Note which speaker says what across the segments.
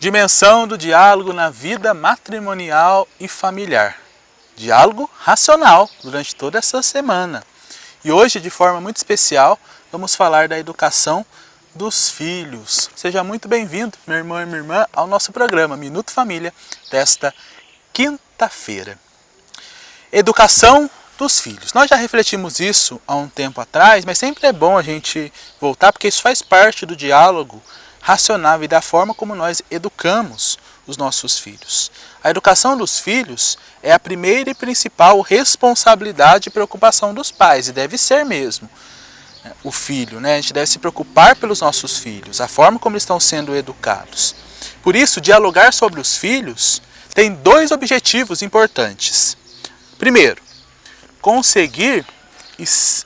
Speaker 1: Dimensão do diálogo na vida matrimonial e familiar. Diálogo racional durante toda essa semana. E hoje, de forma muito especial, vamos falar da educação dos filhos. Seja muito bem-vindo, meu irmão e minha irmã, ao nosso programa Minuto Família desta quinta-feira. Educação dos filhos. Nós já refletimos isso há um tempo atrás, mas sempre é bom a gente voltar, porque isso faz parte do diálogo racional e da forma como nós educamos os nossos filhos. A educação dos filhos é a primeira e principal responsabilidade e preocupação dos pais, e deve ser mesmo. O filho, A gente deve se preocupar pelos nossos filhos, a forma como eles estão sendo educados. Por isso, dialogar sobre os filhos tem dois objetivos importantes. Primeiro, conseguir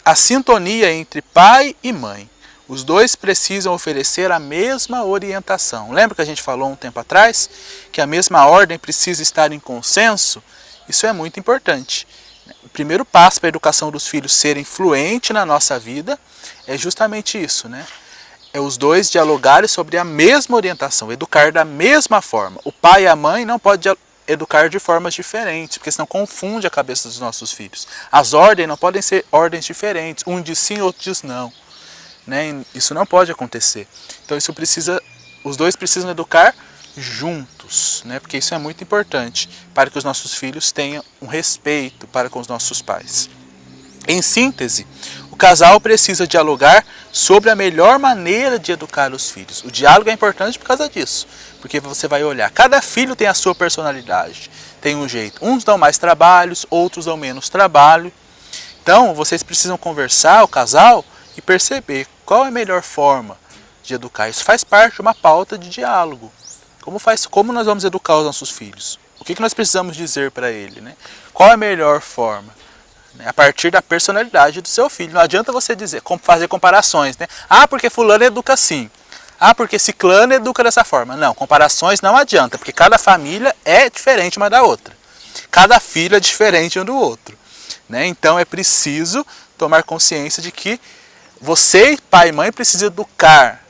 Speaker 1: a sintonia entre pai e mãe. Os dois precisam oferecer a mesma orientação. Lembra que a gente falou um tempo atrás que a mesma ordem precisa estar em consenso? Isso é muito importante. O primeiro passo para a educação dos filhos serem fluente na nossa vida é justamente isso, É os dois dialogarem sobre a mesma orientação, educar da mesma forma. O pai e a mãe não podem educar de formas diferentes, porque senão confunde a cabeça dos nossos filhos. As ordens não podem ser ordens diferentes, um diz sim, outro diz não. Isso não pode acontecer. Então os dois precisam educar juntos, porque isso é muito importante para que os nossos filhos tenham um respeito para com os nossos pais. Em síntese, o casal precisa dialogar sobre a melhor maneira de educar os filhos. O diálogo é importante por causa disso, porque você vai olhar, cada filho tem a sua personalidade, tem um jeito. Uns dão mais trabalhos, outros dão menos trabalho. Então, vocês precisam conversar, o casal, e perceber qual é a melhor forma de educar. Isso faz parte de uma pauta de diálogo. Como nós vamos educar os nossos filhos? O que nós precisamos dizer para ele? Qual é a melhor forma? A partir da personalidade do seu filho. Não adianta você fazer comparações. Ah, porque fulano educa assim. Ah, porque ciclano educa dessa forma. Não, comparações não adianta, porque cada família é diferente uma da outra. Cada filho é diferente um do outro. Então é preciso tomar consciência de que você, pai e mãe, precisam educar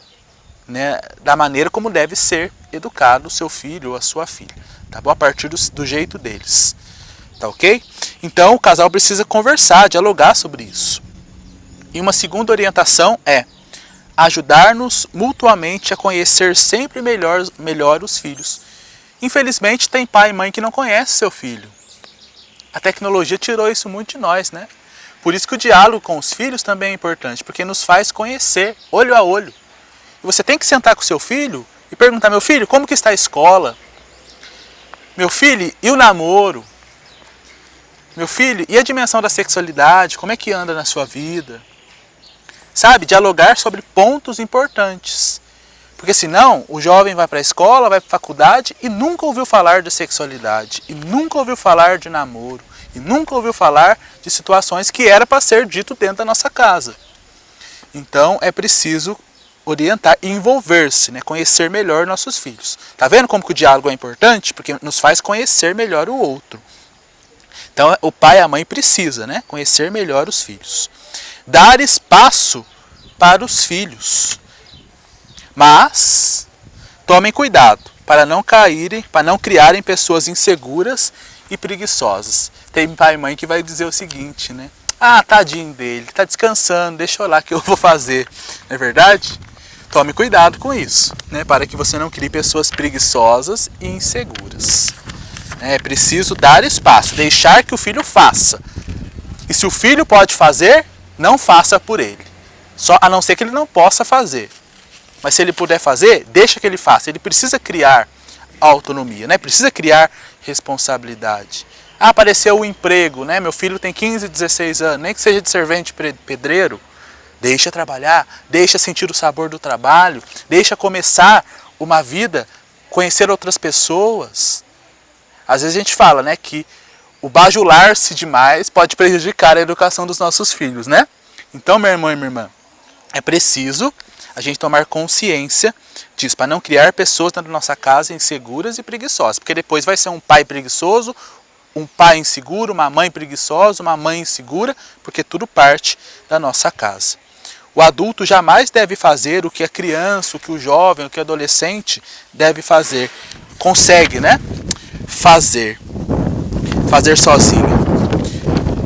Speaker 1: da maneira como deve ser educado o seu filho ou a sua filha. Tá bom? A partir do jeito deles. Tá ok? Então o casal precisa conversar, dialogar sobre isso. E uma segunda orientação é ajudar-nos mutuamente a conhecer sempre melhor os filhos. Infelizmente tem pai e mãe que não conhecem seu filho. A tecnologia tirou isso muito de nós, Por isso que o diálogo com os filhos também é importante, porque nos faz conhecer, olho a olho. E você tem que sentar com o seu filho e perguntar, meu filho, como que está a escola? Meu filho, e o namoro? Meu filho, e a dimensão da sexualidade? Como é que anda na sua vida? Sabe, dialogar sobre pontos importantes. Porque senão o jovem vai para a escola, vai para a faculdade e nunca ouviu falar de sexualidade, e nunca ouviu falar de namoro, e nunca ouviu falar de situações que era para ser dito dentro da nossa casa. Então é preciso orientar e envolver-se, conhecer melhor nossos filhos. Tá vendo como que o diálogo é importante? Porque nos faz conhecer melhor o outro. Então o pai e a mãe precisam, conhecer melhor os filhos. Dar espaço para os filhos. Mas tomem cuidado para não criarem pessoas inseguras e preguiçosas. Tem pai e mãe que vai dizer o seguinte, Ah, tadinho dele, tá descansando, deixa eu lá que eu vou fazer. Não é verdade? Tome cuidado com isso, para que você não crie pessoas preguiçosas e inseguras. É preciso dar espaço, deixar que o filho faça. E se o filho pode fazer, não faça por ele. A não ser que ele não possa fazer. Mas se ele puder fazer, deixa que ele faça. Ele precisa criar autonomia, precisa criar responsabilidade. Ah, apareceu o emprego, meu filho tem 15, 16 anos, nem que seja de servente pedreiro. Deixa trabalhar, deixa sentir o sabor do trabalho, deixa começar uma vida, conhecer outras pessoas. Às vezes a gente fala, que o bajular-se demais pode prejudicar a educação dos nossos filhos, Então, meu irmão e minha irmã, é preciso a gente tomar consciência disso, para não criar pessoas dentro da nossa casa inseguras e preguiçosas, porque depois vai ser um pai preguiçoso, um pai inseguro, uma mãe preguiçosa, uma mãe insegura, porque tudo parte da nossa casa. O adulto jamais deve fazer o que a criança, o que o jovem, o que o adolescente deve fazer. Consegue, né? Fazer sozinho.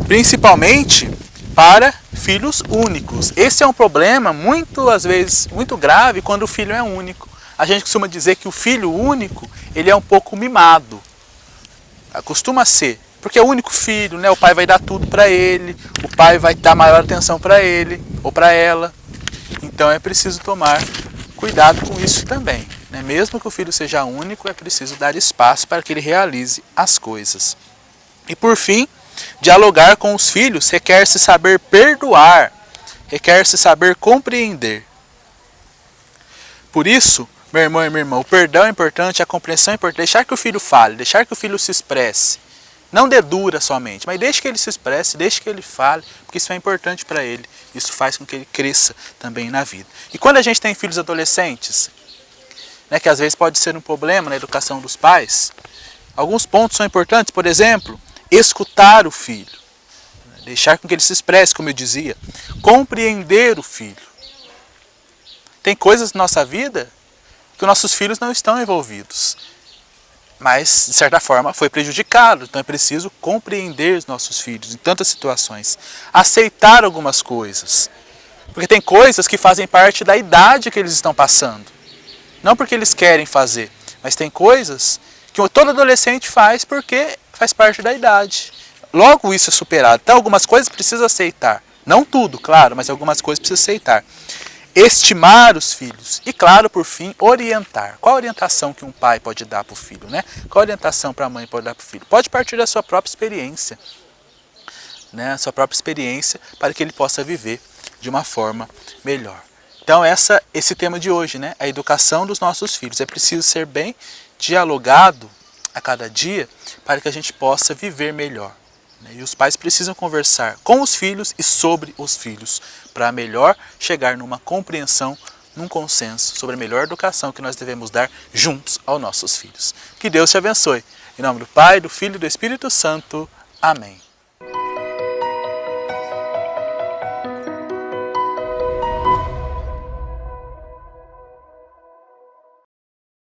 Speaker 1: Principalmente para filhos únicos. Esse é um problema às vezes, muito grave quando o filho é único. A gente costuma dizer que o filho único, ele é um pouco mimado. Costuma ser. Porque é o único filho, né? O pai vai dar tudo para ele, o pai vai dar maior atenção para ele ou para ela. Então é preciso tomar cuidado com isso também, né? Mesmo que o filho seja único, é preciso dar espaço para que ele realize as coisas. E por fim, dialogar com os filhos requer-se saber perdoar, requer-se saber compreender. Por isso, meu irmão e minha irmã, o perdão é importante, a compreensão é importante, deixar que o filho fale, deixar que o filho se expresse. Não dedura somente, mas deixe que ele se expresse, deixe que ele fale, porque isso é importante para ele. Isso faz com que ele cresça também na vida. E quando a gente tem filhos adolescentes, né, que às vezes pode ser um problema na educação dos pais, alguns pontos são importantes, por exemplo, escutar o filho, deixar com que ele se expresse, como eu dizia, compreender o filho. Tem coisas na nossa vida que os nossos filhos não estão envolvidos, mas, de certa forma, foi prejudicado. Então é preciso compreender os nossos filhos em tantas situações. Aceitar algumas coisas. Porque tem coisas que fazem parte da idade que eles estão passando. Não porque eles querem fazer, mas tem coisas que todo adolescente faz porque faz parte da idade. Logo isso é superado. Então algumas coisas precisa aceitar. Não tudo, claro, mas algumas coisas precisa aceitar. Estimar os filhos e, claro, por fim, orientar. Qual a orientação que um pai pode dar para o filho, né? Qual a orientação para a mãe pode dar para o filho? Pode partir da sua própria experiência, né? A sua própria experiência para que ele possa viver de uma forma melhor. Então esse tema de hoje, né? A educação dos nossos filhos. É preciso ser bem dialogado a cada dia para que a gente possa viver melhor. E os pais precisam conversar com os filhos e sobre os filhos para melhor chegar numa compreensão, num consenso sobre a melhor educação que nós devemos dar juntos aos nossos filhos. Que Deus te abençoe. Em nome do Pai, do Filho e do Espírito Santo. Amém.